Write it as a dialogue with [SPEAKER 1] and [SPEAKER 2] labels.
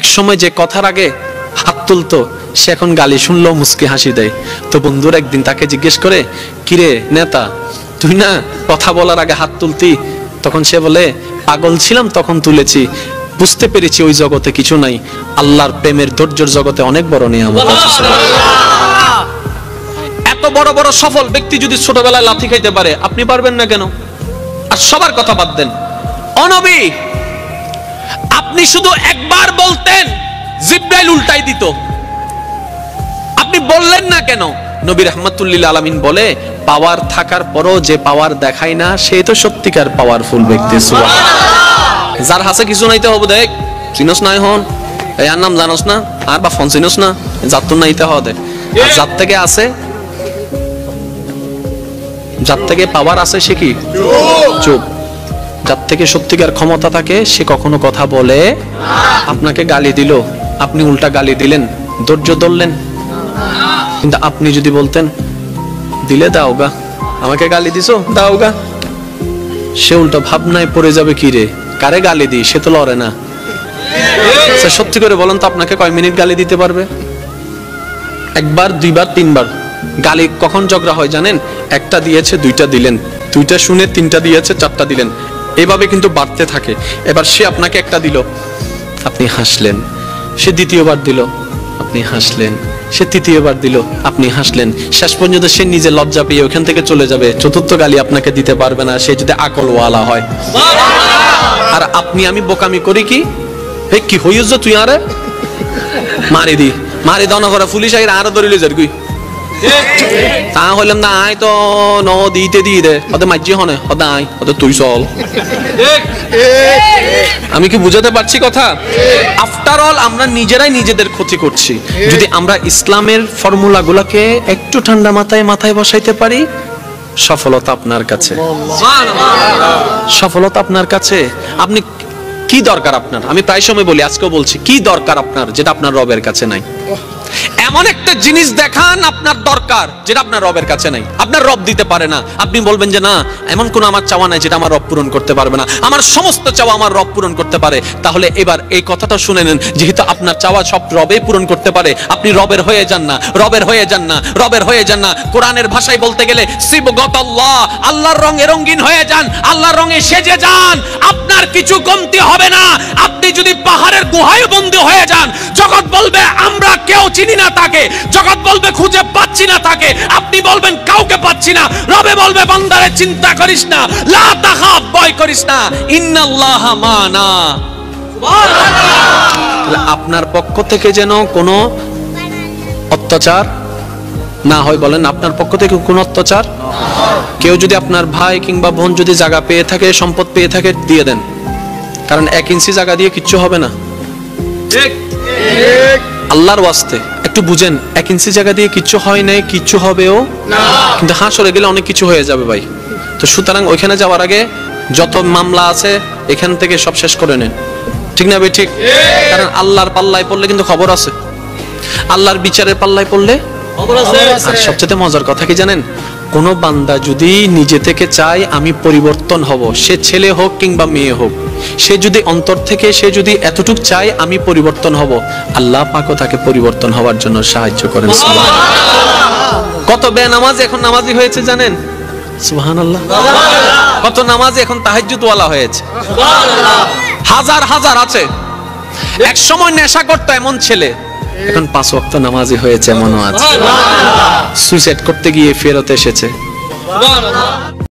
[SPEAKER 1] এক সময় যে কথার আগে হাত তুলতো সে এখন গালি শুনলেও মুস্কি হাসি দেয়। তো বন্ধুর একদিন তাকে জিজ্ঞেস করে, কিরে নেতা, তুই না কথা বলার আগে হাত তুলতি? তখন সে বলে, পাগল ছিলাম তখন তুলেছি, বুঝতে পেরেছি ওই জগতে কিছু নাই, আল্লাহর প্রেমের ধৈর্যের জগতে অনেক বড় নিয়ামত আছে। এত বড় বড় সফল ব্যক্তি যদি ছোটবেলায় লাথি খাইতে পারে, আপনি পারবেন না কেন? আর সবার কথা বাদ দেন, ও নবী, আপনি শুধু একবার বলতেন জিবরাইল উল্টাই দিত, আপনি বললেন না কেন? নবী রাহমাতুল লিল আলামিন বলে, পাওয়ার থাকার পরও যে পাওয়ার দেখায় না সে তো সত্যিকার পাওয়ারফুল ব্যক্তি। সুবহানাল্লাহ। যার হাসে কিছু নাইতে হবে, দেখ চিনোস না এখন, এর নাম জানোস না, আর বা ফোন চিনোস না, যার তো নাইতে হবে। আর যার থেকে আছে, যার থেকে পাওয়ার আছে সে কি চুপ। যার থেকে সত্যিকার ক্ষমতা থাকে সে কখনো কথা বলে। আপনাকে গালি দিল, আপনি উল্টা গালি দিলেন, ধৈর্য ধরলেন। কিন্তু আপনি যদি বলতেন, দিলে দাও গা, আমাকে গালি দিছো দাও গা, সে উল্টা ভাবনায় পড়ে যাবে, কি রে কারে গালি দিই, সে তো লড়ে না। সত্যি করে বলেন তো, আপনাকে কয় মিনিট গালি দিতে পারবে? একবার, দুইবার, তিনবার। গালি কখন ঝগড়া হয় জানেন? একটা দিয়েছে দুইটা দিলেন, দুইটা শুনে তিনটা দিয়েছে চারটা দিলেন, এভাবে কিন্তু বাড়তে থাকে। এবার সে আপনাকে একটা দিল, আপনি হাসলেন, সে দ্বিতীয়বার দিল, আপনি হাসলেন, সে তৃতীয়বার দিল, আপনি হাসলেন, শেষ পর্যন্ত সে নিজে লজ্জা পেয়ে ওখান থেকে চলে যাবে। চতুর্থ গালি আপনাকে দিতে পারবে না, সে যদি আকলওয়ালা হয়। আর আপনি আমি বোকামি করি কি, হে কি হইছ তুই, আরে মারি দি, মারি দাও না করে পুলিশ আরো ধরিলে যার গুই, তা হইলাম না, আয় তো ন দিতে দিয়ে দে, ওদের মাঝি হনে ওদের আয়, ওদের তুই চল। আমি কি বুঝাতে পারছি কথা? আফটার অল আমরা নিজেরাই নিজেদের ক্ষতি করছি। যদি আমরা ইসলামের ফর্মুলা গুলাকে একটু ঠান্ডা মাথায় মাথায় বসাইতে পারি, সফলতা আপনার কাছে, সফলতা আপনার কাছে। আপনি কি দরকার আপনার? আমি প্রায় সময় বলি, আজকেও বলছি, কি দরকার আপনার যেটা আপনার রবের কাছে নাই? এমন একটা জিনিস দেখান আপনার দরকার যেটা আপনার রবের কাছে নাই, আপনার রব দিতে পারে না। আপনি বলবেন যে না, এমন কোন আমার চাওয়া নাই যেটা আমার রব পূরণ করতে পারবে না, আমার সমস্ত চাওয়া আমার রব পূরণ করতে পারে। তাহলে এবার এই কথাটা শুনে নেন, যেহেতু আপনার চাওয়া সব রবে পূরণ করতে পারে, আপনি রবের হয়ে যান না, রবের হয়ে যান না, রবের হয়ে যান না। কোরআনের ভাষায় বলতে গেলে সিবগাতাল্লাহ, আল্লাহর রঙে রঙিন হয়ে যান, আল্লাহর রঙে সেজে যান, আপনার কিছু কমতি হবে না। আপনি যদি পাহাড়ের গুহায় বন্দী হয়ে যান, জগৎ বলবে আমরা কেউ চিনি না তাকে, জগৎ বলবে খুঁজে পাচ্ছি না তাকে, আপনি বলবেন কাউকে পাচ্ছি না, রবে বলবে বান্দারে চিন্তা করিস না, লা তাখাফ, ভয় করিস না, ইন্নাল্লাহা মানা। সুবহানাল্লাহ। আপনার পক্ষ থেকে যেন কোনো অত্যাচার না হয়, বলেন আপনার পক্ষ থেকে কোনো অত্যাচার। কেউ যদি আপনার ভাই কিংবা বোন যদি জায়গা পেয়ে থাকে, সম্পদ পেয়ে থাকে, দিয়ে দেন, কারণ 1 ইঞ্চি জায়গা দিয়ে কিচ্ছু হবে না। ঠিক ঠিক। আল্লাহর ওয়াস্তে একটু বুঝেন, 1 ইঞ্চি জায়গা দিয়ে কিচ্ছু হয় নাই, কিচ্ছু হবেও না, কিন্তু হাসরে গেলে অনেক কিছু হয়ে যাবে ভাই। তো সুতরাং ওইখানে যাওয়ার আগে যত মামলা আছে এখান থেকে সব শেষ করে নেন, ঠিক না ভাই? ঠিক। কারণ আল্লাহর পাল্লায় পড়লে কিন্তু খবর আছে, আল্লাহর বিচারের পাল্লায় পড়লে খবর আছে। আর সবচেয়ে মজার কথা কি জানেন? কোন বান্দা যদি নিজে থেকে চায় আমি পরিবর্তন হব, সে ছেলে হোক কিংবা মেয়ে হোক, সে যদি অন্তর থেকে সে যদি এতটুক চায় আমি পরিবর্তন হব, আল্লাহ পাকও তাকে পরিবর্তন হওয়ার জন্য সাহায্য করেন। সুবহানাল্লাহ। কত বেনামাজি এখন নামাজি হয়েছে জানেন? সুবহানাল্লাহ। কত নামাজি এখন তাহাজ্জুদওয়ালা হয়েছে। সুবহানাল্লাহ। হাজার হাজার আছে। এক সময় নেশা করতো এমন ছেলে, এখন 5 ওয়াক্ত নামাজি হয়েছে এমনও আছে। সুইসাইড করতে গিয়ে ফেরত এসেছে।